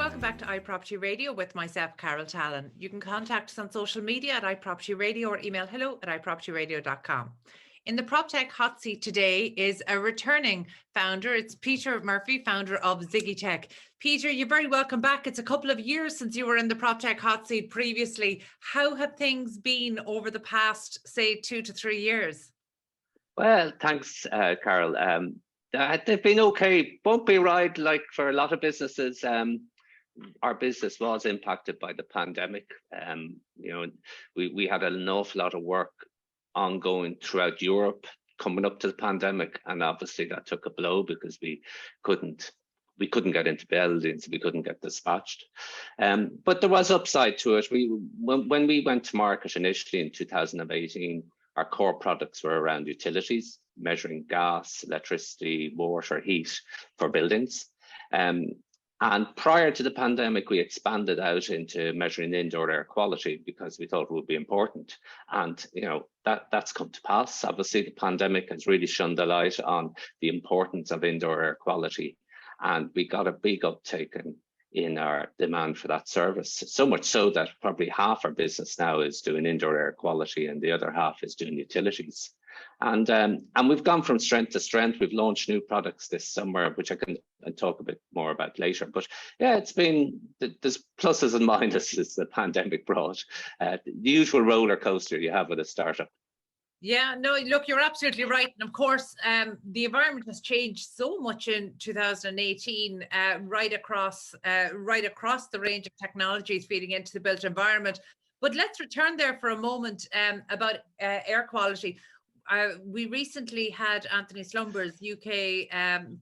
welcome back to iProperty Radio with myself, Carol Talon. You can contact us on social media at iProperty Radio or email hello@ipropertyradio.com. In the PropTech Hot Seat today is a returning founder. It's Peter Murphy, founder of ZiggyTec. Peter, you're very welcome back. It's a couple of years since you were in the PropTech Hot Seat previously. How have things been over the past, say, 2 to 3 years? Well, thanks, Carol. They've been okay. Bumpy ride, like for a lot of businesses. Our business was impacted by the pandemic. We had an awful lot of work ongoing throughout Europe coming up to the pandemic, and obviously that took a blow because we couldn't get into buildings, we couldn't get dispatched. But there was upside to it. When we went to market initially in 2018, our core products were around utilities, measuring gas, electricity, water, heat for buildings. And prior to the pandemic, we expanded out into measuring indoor air quality because we thought it would be important. And that's come to pass. Obviously, the pandemic has really shone the light on the importance of indoor air quality. And we got a big uptake in our demand for that service. So much so that probably half our business now is doing indoor air quality and the other half is doing utilities. And we've gone from strength to strength. We've launched new products this summer, which I can talk a bit more about later. But yeah, there's pluses and minuses the pandemic brought. The usual roller coaster you have with a startup. Yeah, no, look, you're absolutely right. And of course, the environment has changed so much in 2018, right across the range of technologies feeding into the built environment. But let's return there for a moment about air quality. We recently had Anthony Slumbers, UK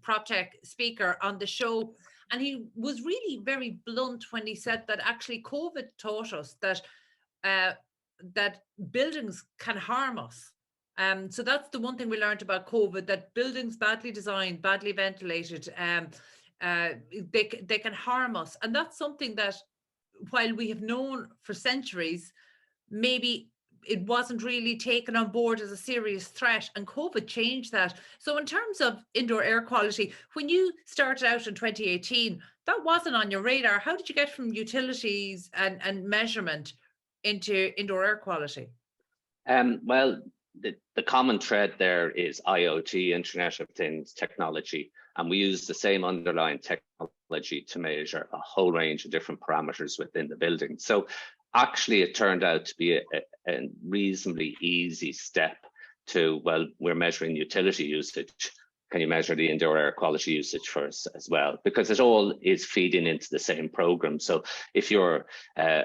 PropTech speaker, on the show, and he was really very blunt when he said that actually COVID taught us that buildings can harm us. So that's the one thing we learned about COVID, that buildings badly designed, badly ventilated, they can harm us. And that's something that, while we have known for centuries, maybe it wasn't really taken on board as a serious threat, and COVID changed that. So in terms of indoor air quality, when you started out in 2018, that wasn't on your radar. How did you get from utilities and measurement into indoor air quality? Well, the common thread there is IoT, Internet of Things technology, and we use the same underlying technology to measure a whole range of different parameters within the building. So actually, it turned out to be a reasonably easy step to, well, we're measuring utility usage. Can you measure the indoor air quality usage for us as well? Because it all is feeding into the same program. So if you're a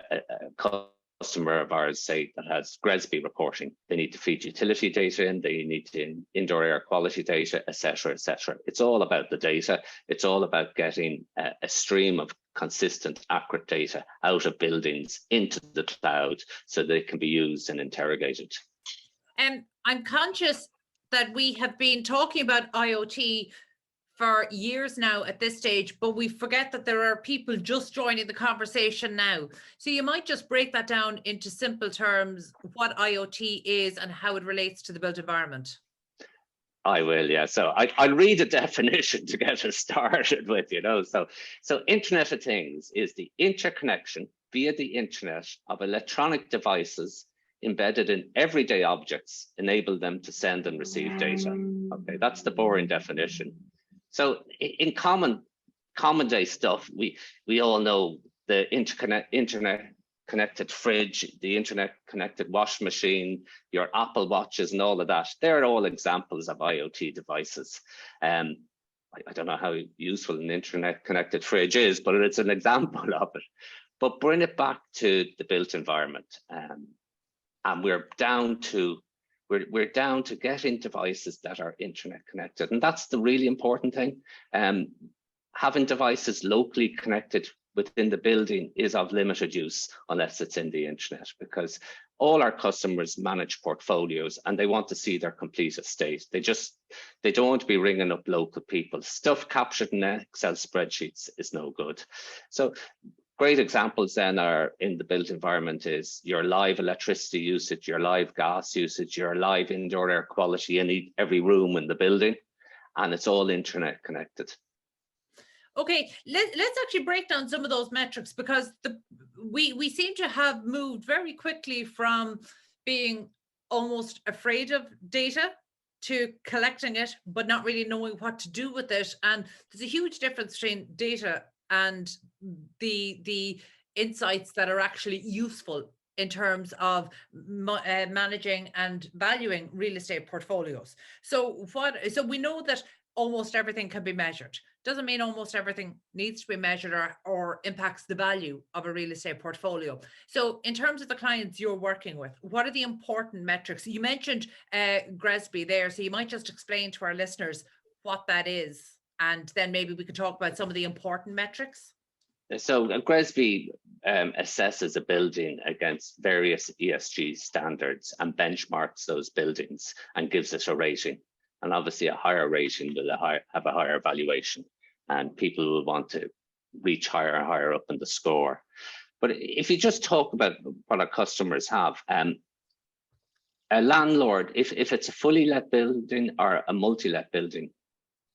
customer of ours, say, that has GRESB reporting, they need to feed utility data in, they need to indoor air quality data, et cetera, et cetera. It's all about the data. It's all about getting a stream of consistent, accurate data out of buildings into the cloud so they can be used and interrogated. I'm conscious that we have been talking about IoT for years now at this stage, but we forget that there are people just joining the conversation now. So you might just break that down into simple terms, what IoT is and how it relates to the built environment. I will, yeah. So I'll read a definition to get us started with, So Internet of Things is the interconnection via the internet of electronic devices embedded in everyday objects, enable them to send and receive data. Okay, that's the boring definition. So in common day stuff, we all know the internet connected fridge, the internet connected washing machine, your Apple Watches and all of that. They're all examples of IoT devices. I don't know how useful an internet connected fridge is, but it's an example of it. But bring it back to the built environment. And we're down to getting devices that are internet connected. And that's the really important thing. Having devices locally connected within the building is of limited use unless it's in the internet, because all our customers manage portfolios and they want to see their complete estate. They don't want to be ringing up local people. Stuff captured in Excel spreadsheets is no good. So great examples then are in the built environment is your live electricity usage, your live gas usage, your live indoor air quality in every room in the building, and it's all internet connected. Okay, let's actually break down some of those metrics, because we seem to have moved very quickly from being almost afraid of data to collecting it, but not really knowing what to do with it. And there's a huge difference between data and the insights that are actually useful in terms of managing and valuing real estate portfolios. So we know that almost everything can be measured. Doesn't mean almost everything needs to be measured or impacts the value of a real estate portfolio. So in terms of the clients you're working with, what are the important metrics? You mentioned GRESB there, so you might just explain to our listeners what that is, and then maybe we could talk about some of the important metrics. So GRESB assesses a building against various ESG standards and benchmarks those buildings and gives us a rating. And obviously a higher rating will have a higher valuation, and people will want to reach higher and higher up in the score. But if you just talk about what our customers have, a landlord, if it's a fully let building or a multi-let building,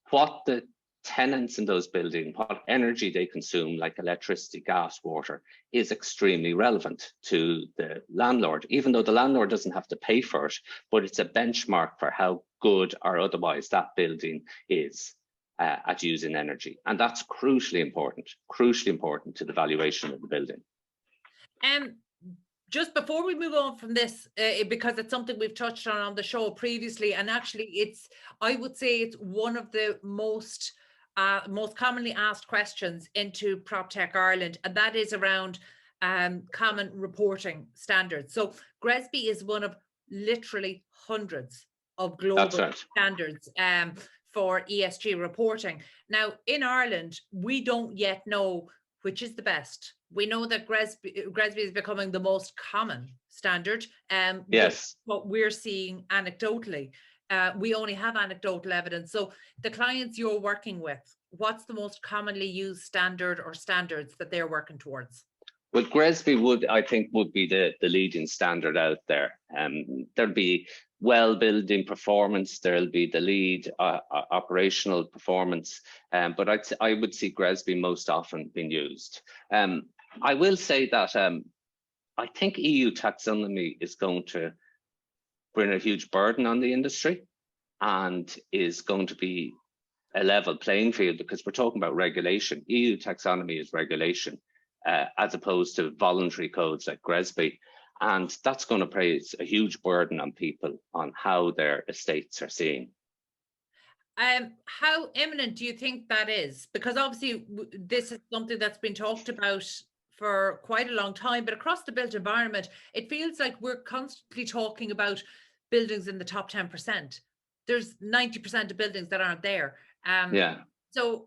what the tenants in those buildings, what energy they consume, like electricity, gas, water, is extremely relevant to the landlord, even though the landlord doesn't have to pay for it, but it's a benchmark for how good or otherwise that building is at using energy. And that's crucially important to the valuation of the building. Just before we move on from this, because it's something we've touched on the show previously, and actually I would say it's one of the most commonly asked questions into PropTech Ireland, and that is around common reporting standards. So GRESB is one of literally hundreds of global standards for ESG reporting. Now, in Ireland, we don't yet know which is the best. We know that GRESB is becoming the most common standard. Yes. What we're seeing anecdotally, we only have anecdotal evidence. So the clients you're working with, what's the most commonly used standard or standards that they're working towards? Well, GRESB would be the leading standard out there. There'll be well building performance, there'll be the lead operational performance, but I would see GRESB most often being used. I will say that I think EU taxonomy is going to bring a huge burden on the industry and is going to be a level playing field, because we're talking about regulation. EU taxonomy is regulation as opposed to voluntary codes like GRESB. And that's going to place a huge burden on people on how their estates are seen. How imminent do you think that is? Because obviously this is something that's been talked about for quite a long time, but across the built environment, it feels like we're constantly talking about buildings in the top 10%. There's 90% of buildings that aren't there. So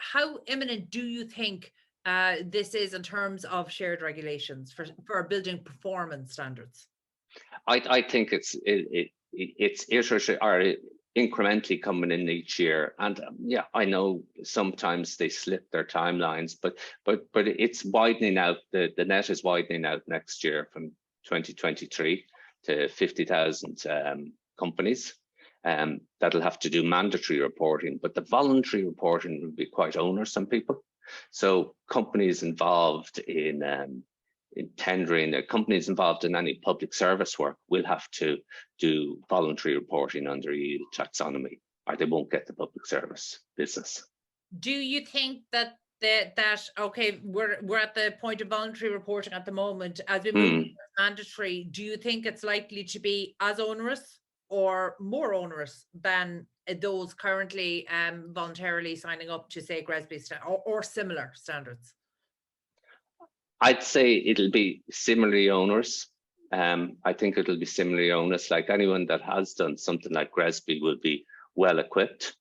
how imminent do you think this is in terms of shared regulations for building performance standards? I think it's incrementally coming in each year, and yeah, I know sometimes they slip their timelines, but it's widening out. The net is widening out next year from 2023 to 50,000 companies. That'll have to do mandatory reporting, but the voluntary reporting will be quite onerous on people. So companies involved in tendering, companies involved in any public service work will have to do voluntary reporting under EU taxonomy, or they won't get the public service business. Do you think that okay, we're at the point of voluntary reporting at the moment, as we move to mandatory, do you think it's likely to be as onerous or more onerous than those currently voluntarily signing up to, say, GRESB or similar standards? I'd say it'll be similarly onerous. I think it'll be similarly onerous. Like anyone that has done something like GRESB will be well equipped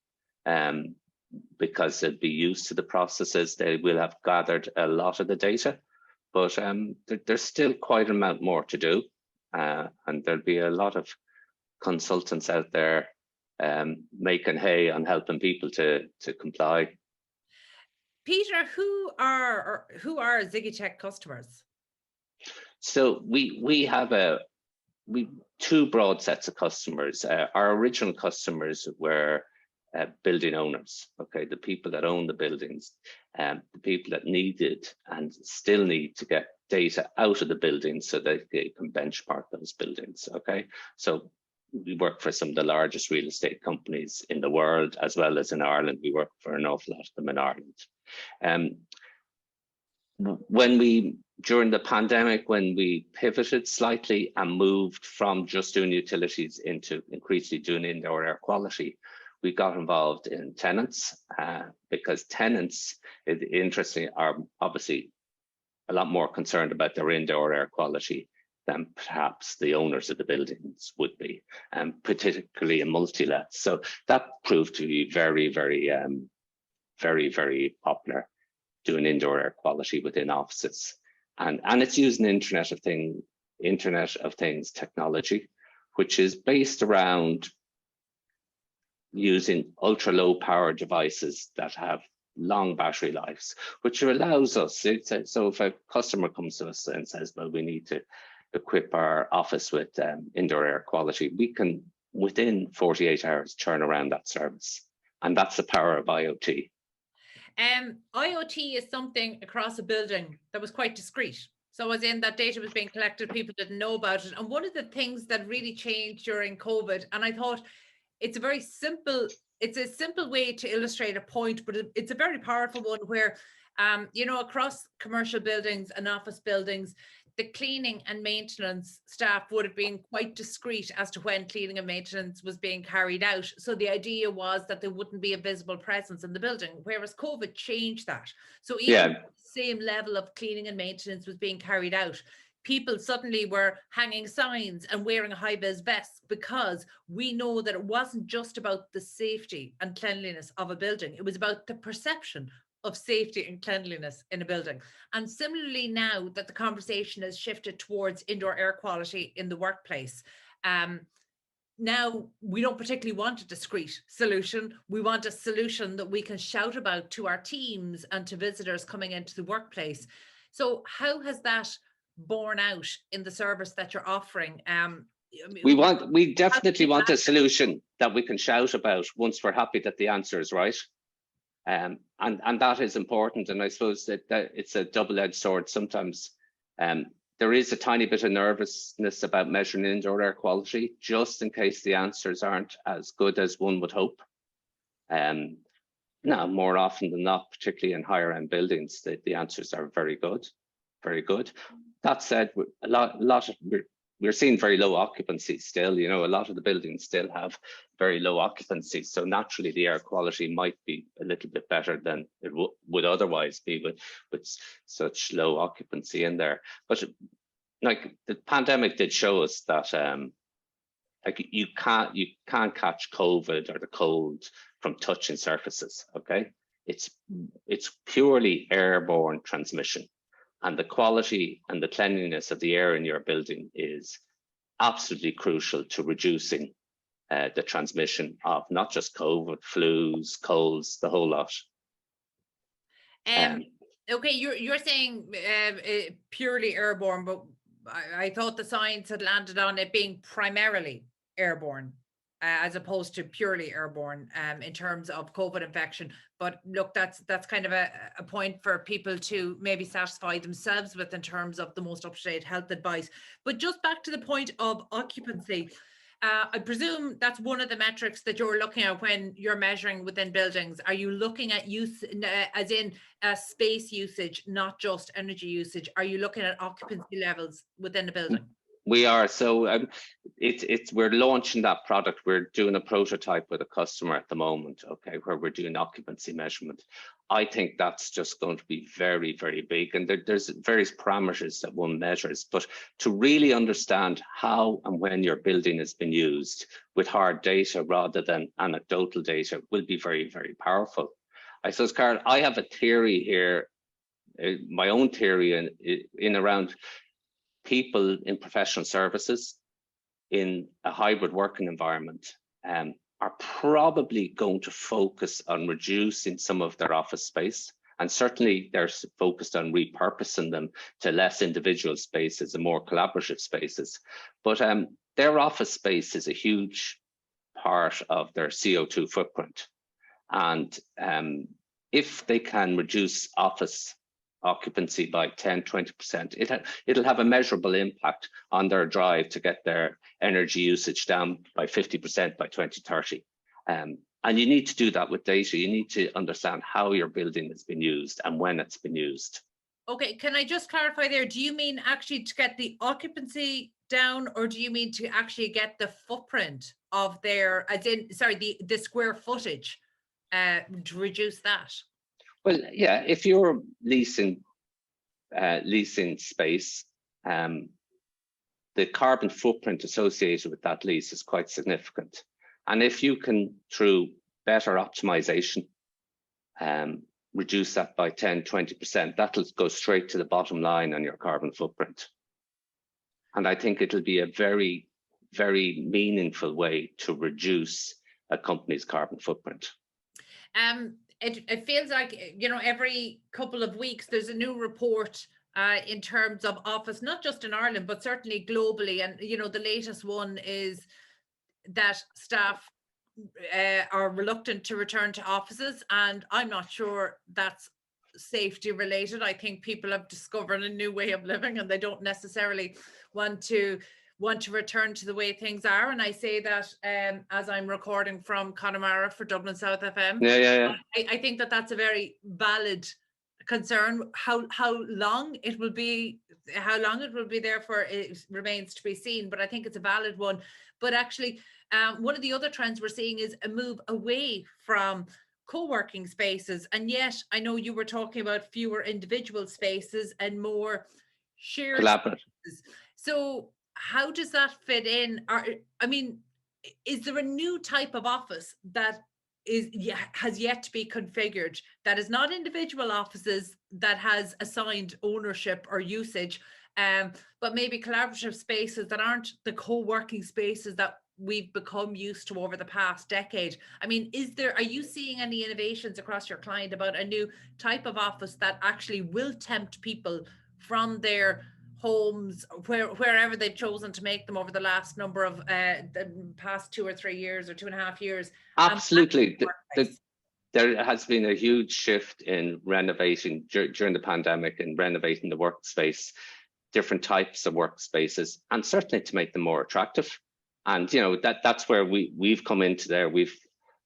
because they'll be used to the processes. They will have gathered a lot of the data, but there's still quite an amount more to do. And there'll be a lot of consultants out there making hay on helping people to comply. Peter, who are ZiggyTec customers? So we have two broad sets of customers. Our original customers were building owners, okay, the people that own the buildings, the people that needed and still need to get data out of the buildings so that they can benchmark those buildings, okay? So we work for some of the largest real estate companies in the world, as well as in Ireland. We work for an awful lot of them in Ireland. During the pandemic, when we pivoted slightly and moved from just doing utilities into increasingly doing indoor air quality, we got involved in tenants because tenants, interestingly, are obviously a lot more concerned about their indoor air quality than perhaps the owners of the buildings would be, particularly in multi-lets. So that proved to be very, very, very popular, doing indoor air quality within offices. And it's using Internet of Things technology, which is based around using ultra low power devices that have long battery lives, which allows us, so if a customer comes to us and says, well, we need to equip our office with indoor air quality, we can, within 48 hours, turn around that service. And that's the power of IoT. IoT is something across a building that was quite discreet. So as in that data was being collected, people didn't know about it. And one of the things that really changed during COVID, and I thought it's a simple way to illustrate a point, but it's a very powerful one where, across commercial buildings and office buildings, the cleaning and maintenance staff would have been quite discreet as to when cleaning and maintenance was being carried out. So the idea was that there wouldn't be a visible presence in the building, whereas COVID changed that. So even the same level of cleaning and maintenance was being carried out, people suddenly were hanging signs and wearing high-vis vests, because we know that it wasn't just about the safety and cleanliness of a building. It was about the perception of safety and cleanliness in a building. And similarly, now that the conversation has shifted towards indoor air quality in the workplace, now we don't particularly want a discrete solution. We want a solution that we can shout about to our teams and to visitors coming into the workplace. So how has that borne out in the service that you're offering? We definitely want a solution that we can shout about once we're happy that the answer is right. And that is important. And I suppose that it's a double-edged sword. Sometimes there is a tiny bit of nervousness about measuring indoor air quality, just in case the answers aren't as good as one would hope. Now, more often than not, particularly in higher end buildings, the answers are very good, very good. That said, we're seeing very low occupancy still. A lot of the buildings still have very low occupancy. So naturally, the air quality might be a little bit better than it would otherwise be with such low occupancy in there. But like the pandemic did show us that you can't catch COVID or the cold from touching surfaces. Okay, it's purely airborne transmission. And the quality and the cleanliness of the air in your building is absolutely crucial to reducing the transmission of not just COVID, flus, colds, the whole lot. Okay, you're saying purely airborne, but I thought the science had landed on it being primarily airborne, as opposed to purely airborne in terms of COVID infection. But look, that's kind of a point for people to maybe satisfy themselves with in terms of the most up-to-date health advice. But just back to the point of occupancy, I presume that's one of the metrics that you're looking at when you're measuring within buildings. Are you looking at use, as in space usage, not just energy usage? Are you looking at occupancy levels within the building? We are. So we're launching that product. We're doing a prototype with a customer at the moment, okay, where we're doing occupancy measurement. I think that's just going to be very, very big. And there's various parameters that one measures, but to really understand how and when your building has been used with hard data rather than anecdotal data will be very, very powerful. I suppose, Carol, I have a theory here, my own theory in around people in professional services in a hybrid working environment are probably going to focus on reducing some of their office space. And certainly they're focused on repurposing them to less individual spaces and more collaborative spaces. But their office space is a huge part of their CO2 footprint. And if they can reduce office occupancy by 10-20%, it'll have a measurable impact on their drive to get their energy usage down by 50% by 2030. And you need to do that with data. You need to understand how your building has been used and when it's been used. Okay, can I just clarify there? Do you mean actually to get the occupancy down, or do you mean to actually get the footprint of their, as in, sorry, the square footage to reduce that? Well, yeah, if you're leasing space, the carbon footprint associated with that lease is quite significant. And if you can, through better optimization, reduce that by 10-20%, that'll go straight to the bottom line on your carbon footprint. And I think it'll be a very, very meaningful way to reduce a company's carbon footprint. It feels like, you know, every couple of weeks there's a new report in terms of office, not just in Ireland, but certainly globally. And, you know, the latest one is that staff are reluctant to return to offices. And I'm not sure that's safety related. I think people have discovered a new way of living and they don't necessarily want to return to the way things are. And I say that as I'm recording from Connemara for Dublin South FM. Yeah. I think that that's a very valid concern. How long it will be there for, it remains to be seen, but I think it's a valid one. But actually, one of the other trends we're seeing is a move away from co-working spaces. And yet, I know you were talking about fewer individual spaces and more shared spaces. So how does that fit in? I mean, is there a new type of office that has yet to be configured, that is not individual offices, that has assigned ownership or usage, but maybe collaborative spaces that aren't the co-working spaces that we've become used to over the past decade? I mean, are you seeing any innovations across your client about a new type of office that actually will tempt people from their homes, wherever they've chosen to make them over the last number of the past 2 or 3 years or 2.5 years? Absolutely. There has been a huge shift in renovating during the pandemic, and renovating the workspace, different types of workspaces, and certainly to make them more attractive. And you know, that's where we've come into there. We've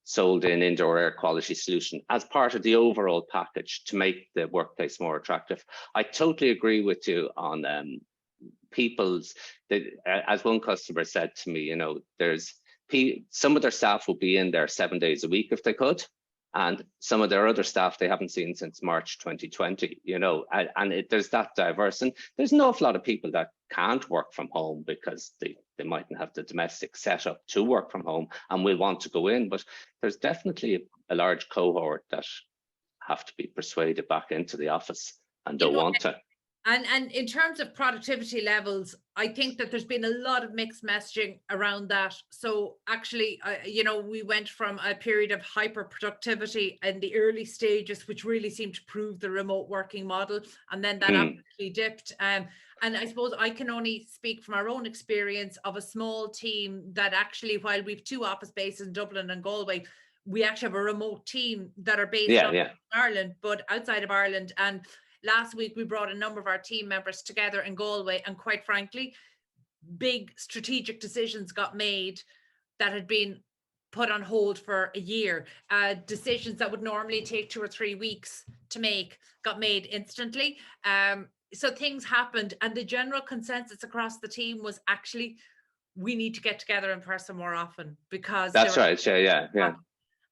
sold an indoor air quality solution as part of the overall package to make the workplace more attractive. I totally agree with you on as one customer said to me, you know, some of their staff will be in there 7 days a week if they could, and some of their other staff they haven't seen since March 2020, you know, and there's that diverse. And there's an awful lot of people that can't work from home because they mightn't have the domestic setup to work from home and will want to go in, but there's definitely a large cohort that have to be persuaded back into the office and don't want to. And in terms of productivity levels, I think that there's been a lot of mixed messaging around that. So actually, you know, we went from a period of hyper productivity in the early stages, which really seemed to prove the remote working model, and then that absolutely dipped. And I suppose I can only speak from our own experience of a small team that actually, while we've 2 office bases in Dublin and Galway, we actually have a remote team that are based in Ireland, but outside of Ireland. And last week, we brought a number of our team members together in Galway, and quite frankly, big strategic decisions got made that had been put on hold for a year. Decisions that would normally take 2 or 3 weeks to make got made instantly. So things happened, and the general consensus across the team was actually, we need to get together in person more often, because that's right. Yeah.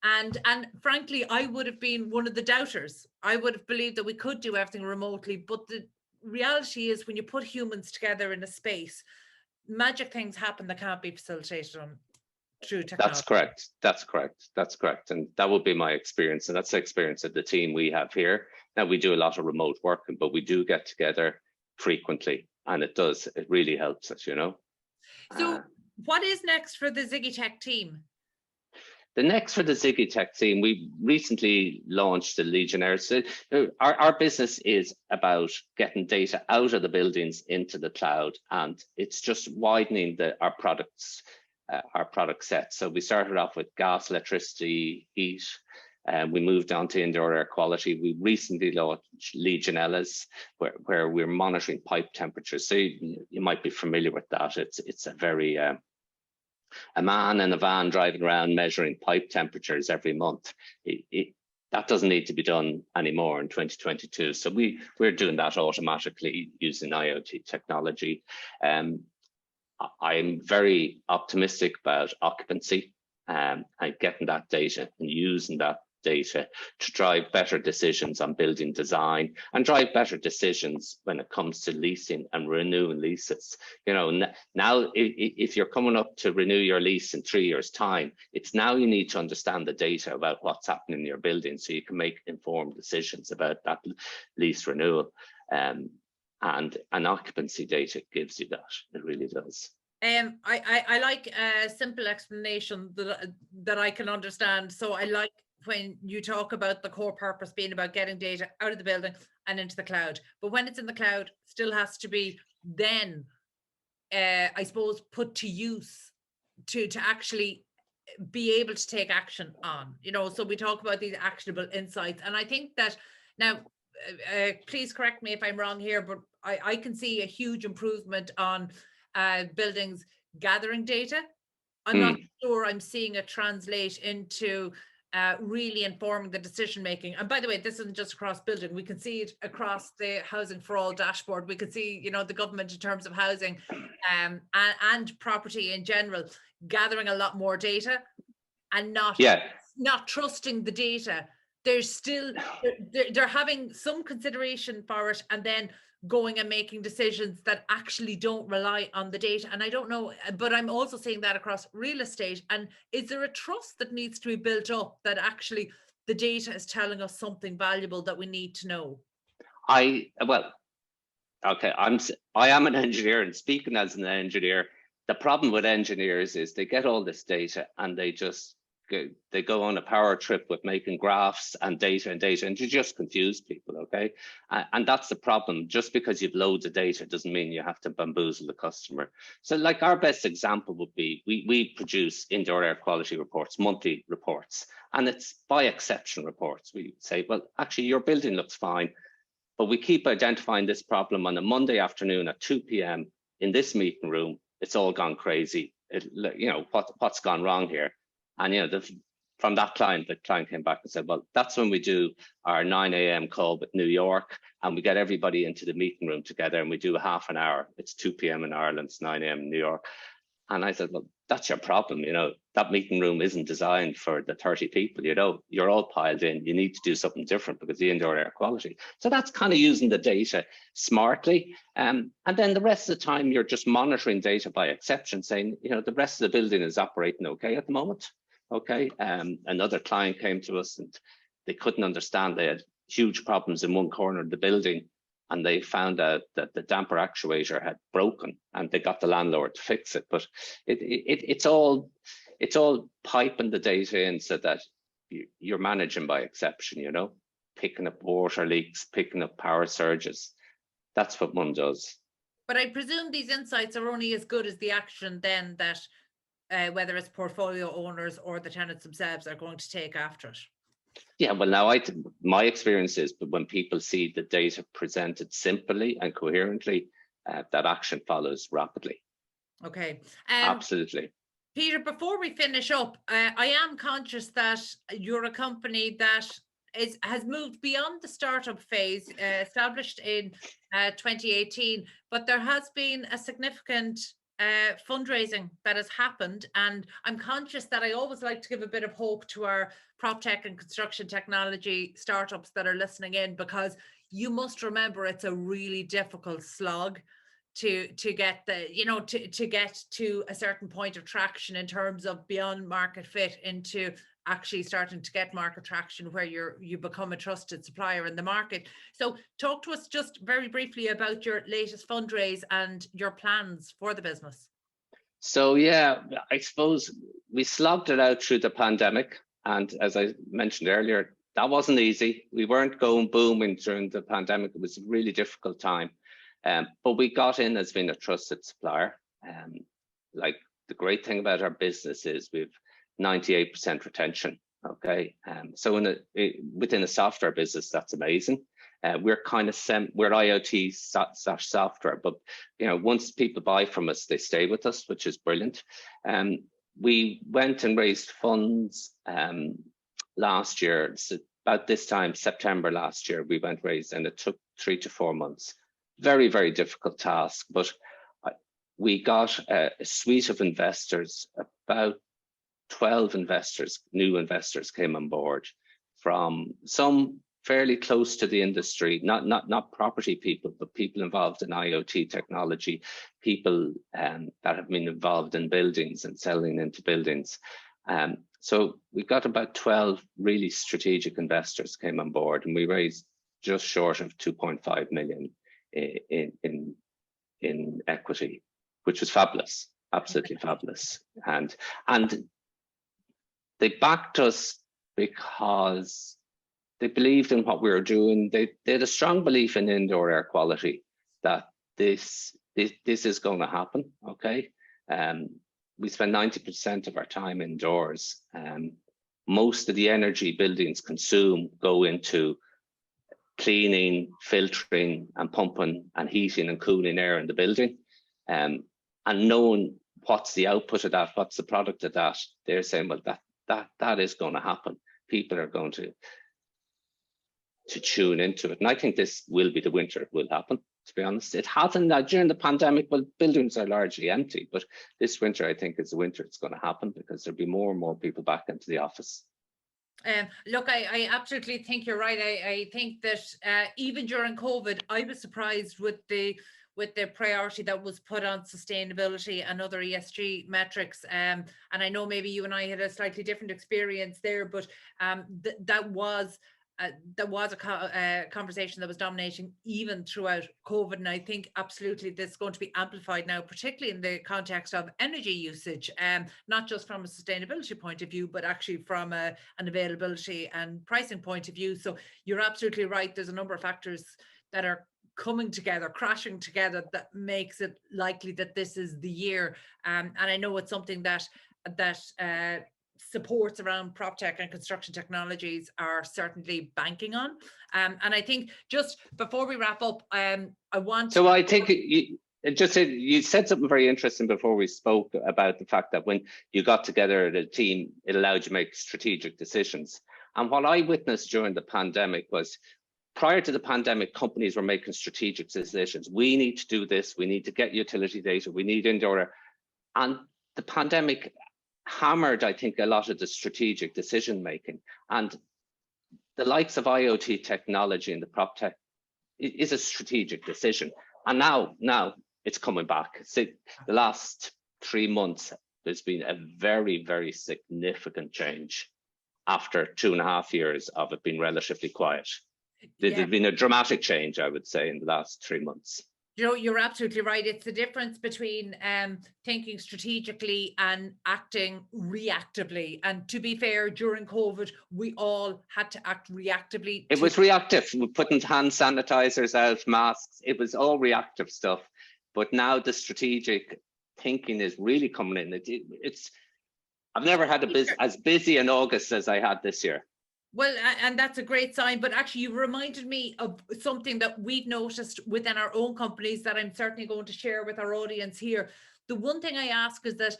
And frankly, I would have been one of the doubters. I would have believed that we could do everything remotely, but the reality is, when you put humans together in a space, magic things happen that can't be facilitated through technology. That's correct. And that would be my experience, and that's the experience of the team we have here. Now, we do a lot of remote work, but we do get together frequently, and it really helps us, you know. So what is next for the ZiggyTec team? The next for the ZiggyTec team, we recently launched the Legionnaires. Our business is about getting data out of the buildings into the cloud, and it's just widening our product set. So we started off with gas, electricity, heat, We moved on to indoor air quality. We recently launched Legionellas, where we're monitoring pipe temperatures. So you might be familiar with that. It's a very a man in a van driving around measuring pipe temperatures every month. That doesn't need to be done anymore in 2022. So we're doing that automatically using IoT technology. I'm very optimistic about occupancy and getting that data and using that data to drive better decisions on building design and drive better decisions when it comes to leasing and renewing leases. You know, now if you're coming up to renew your lease in 3 years' time, it's now you need to understand the data about what's happening in your building so you can make informed decisions about that lease renewal. And occupancy data gives you that. It really does. I like a simple explanation that I can understand. So I like when you talk about the core purpose being about getting data out of the building and into the cloud. But when it's in the cloud, still has to be then, I suppose, put to use to actually be able to take action on, you know. So we talk about these actionable insights. And I think that now, please correct me if I'm wrong here, but I can see a huge improvement on buildings gathering data. I'm not sure I'm seeing it translate into really informing the decision making. And by the way, this isn't just across building. We can see it across the Housing for All dashboard. We can see, you know, the government in terms of housing and property in general, gathering a lot more data and not trusting the data. There's still they're having some consideration for it, and then going and making decisions that actually don't rely on the data. And I don't know, but I'm also seeing that across real estate. And is there a trust that needs to be built up that actually the data is telling us something valuable that we need to know? I am an engineer, and speaking as an engineer, the problem with engineers is they get all this data and they go on a power trip with making graphs and data, and you just confuse people, okay? And that's the problem. Just because you've loads of data doesn't mean you have to bamboozle the customer. So like our best example would be, we produce indoor air quality reports, monthly reports, and it's by exception reports. We say, well, actually your building looks fine, but we keep identifying this problem on a Monday afternoon at 2 p.m. in this meeting room. It's all gone crazy. You know, what's gone wrong here? And, you know, from that client, the client came back and said, well, that's when we do our 9 a.m. call with New York, and we get everybody into the meeting room together and we do a half an hour. It's 2 p.m. in Ireland, it's 9 a.m. in New York. And I said, well, that's your problem. You know, that meeting room isn't designed for the 30 people, you know, you're all piled in. You need to do something different because the indoor air quality. So that's kind of using the data smartly. And then the rest of the time, you're just monitoring data by exception, saying, you know, the rest of the building is operating okay at the moment. Okay, another client came to us and they couldn't understand. They had huge problems in one corner of the building, and they found out that the damper actuator had broken, and they got the landlord to fix it. But it's all piping the data in so that you're managing by exception. You know, picking up water leaks, picking up power surges. That's what one does. But I presume these insights are only as good as the action then that whether it's portfolio owners or the tenants themselves are going to take after it. Yeah, well, now my experience is, but when people see the data presented simply and coherently, that action follows rapidly. Okay. Absolutely. Peter, before we finish up, I am conscious that you're a company that has moved beyond the startup phase, established in 2018, but there has been a significant fundraising that has happened, and I'm conscious that I always like to give a bit of hope to our prop tech and construction technology startups that are listening in, because you must remember it's a really difficult slog to get the, you know, to get to a certain point of traction in terms of beyond market fit into actually starting to get market traction where you become a trusted supplier in the market. So talk to us just very briefly about your latest fundraise and your plans for the business. So yeah, I suppose we slogged it out through the pandemic, and as I mentioned earlier, that wasn't easy. We weren't going booming during the pandemic. It was a really difficult time, but we got in as being a trusted supplier. Like, the great thing about our business is we've 98% retention. Okay, so within a software business, that's amazing. We're kind of we're IoT software, but once people buy from us, they stay with us, which is brilliant. We went and raised funds last year. So about this time, September last year, we went raised, and it took 3 to 4 months. Very, very difficult task, but we got a suite of investors. About 12 investors, new investors, came on board from some fairly close to the industry, not property people, but people involved in IoT technology, people that have been involved in buildings and selling into buildings. So we got about 12 really strategic investors came on board, and we raised just short of 2.5 million in equity, which was fabulous, absolutely fabulous. And they backed us because they believed in what we were doing. They had a strong belief in indoor air quality, that this is going to happen. Okay, we spend 90% of our time indoors. Most of the energy buildings consume go into cleaning, filtering, and pumping and heating and cooling air in the building. And knowing what's the output of that, what's the product of that, they're saying, well, that is going to happen. People are going to tune into it. And I think this will be the winter it will happen, to be honest. It hasn't during the pandemic. Well, buildings are largely empty, but this winter, I think, is the winter it's going to happen, because there'll be more and more people back into the office. Look, I absolutely think you're right. I think that even during COVID, I was surprised with the priority that was put on sustainability and other ESG metrics. And I know maybe you and I had a slightly different experience there, but that was a conversation that was dominating even throughout COVID. And I think absolutely this is going to be amplified now, particularly in the context of energy usage, not just from a sustainability point of view, but actually from an availability and pricing point of view. So you're absolutely right. There's a number of factors that are coming together, crashing together, that makes it likely that this is the year. And I know it's something that supports around PropTech and construction technologies are certainly banking on. And I think just before we wrap up, I think you said something very interesting before we spoke about the fact that when you got together as a team, it allowed you to make strategic decisions. And what I witnessed during the pandemic was, prior to the pandemic, companies were making strategic decisions. We need to do this. We need to get utility data. We need indoor air. And the pandemic hammered, I think, a lot of the strategic decision making. And the likes of IoT technology and the PropTech is a strategic decision. And now it's coming back. So the last 3 months, there's been a very, very significant change after 2.5 years of it being relatively quiet. There's been a dramatic change, I would say, in the last 3 months. You're absolutely right. It's the difference between thinking strategically and acting reactively. And to be fair, during COVID, we all had to act reactively. It was reactive. We're putting hand sanitizers out, masks. It was all reactive stuff. But now the strategic thinking is really coming in. I've never had as busy in August as I had this year. Well, and that's a great sign, but actually you reminded me of something that we've noticed within our own companies that I'm certainly going to share with our audience here. The one thing I ask is that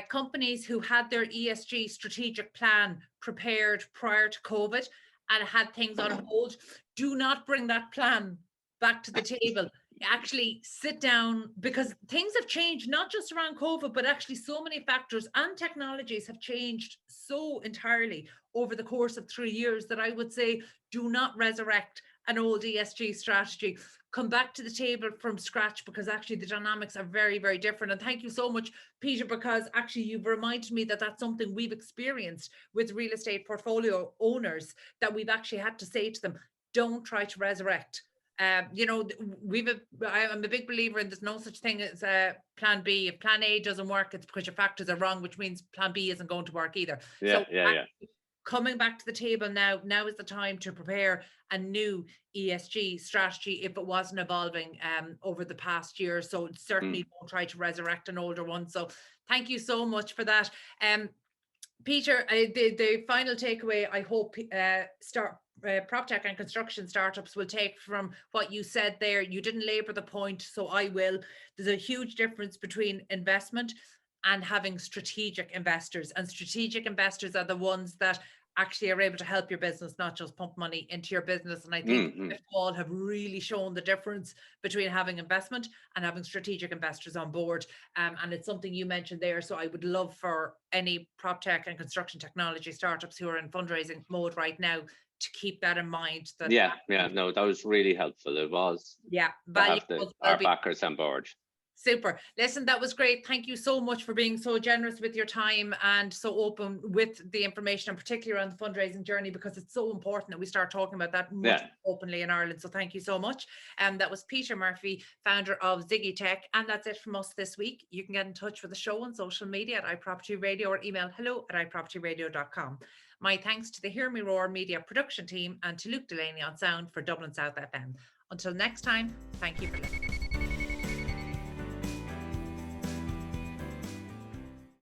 companies who had their ESG strategic plan prepared prior to COVID and had things on hold, do not bring that plan back to the table. Actually sit down, because things have changed, not just around COVID, but actually so many factors and technologies have changed so entirely over the course of 3 years that I would say do not resurrect an old ESG strategy. Come back to the table from scratch, because actually the dynamics are very, very different. And thank you so much, Peter, because actually you've reminded me that that's something we've experienced with real estate portfolio owners, that we've actually had to say to them, don't try to resurrect. I'm a big believer in there's no such thing as plan B. If plan A doesn't work, it's because your factors are wrong, which means plan B isn't going to work either. Coming back to the table now is the time to prepare a new ESG strategy if it wasn't evolving over the past year. So certainly don't try to resurrect an older one. So thank you so much for that. Peter, the final takeaway I hope PropTech and construction startups will take from what you said there. You didn't labor the point, so I will. There's a huge difference between investment and having strategic investors. And strategic investors are the ones that actually are able to help your business, not just pump money into your business. And I think all have really shown the difference between having investment and having strategic investors on board. And it's something you mentioned there. So I would love for any prop tech and construction technology startups who are in fundraising mode right now to keep that in mind. That no, that was really helpful. It was. Value to have our backers on board. Super. Listen, that was great. Thank you so much for being so generous with your time and so open with the information, and particularly around the fundraising journey, because it's so important that we start talking about that much openly in Ireland. So thank you so much. That was Peter Murphy, founder of ZiggyTec. And that's it from us this week. You can get in touch with the show on social media at iProperty Radio or email hello@ipropertyradio.com. My thanks to the Hear Me Roar media production team and to Luke Delaney on sound for Dublin South FM. Until next time, thank you for listening.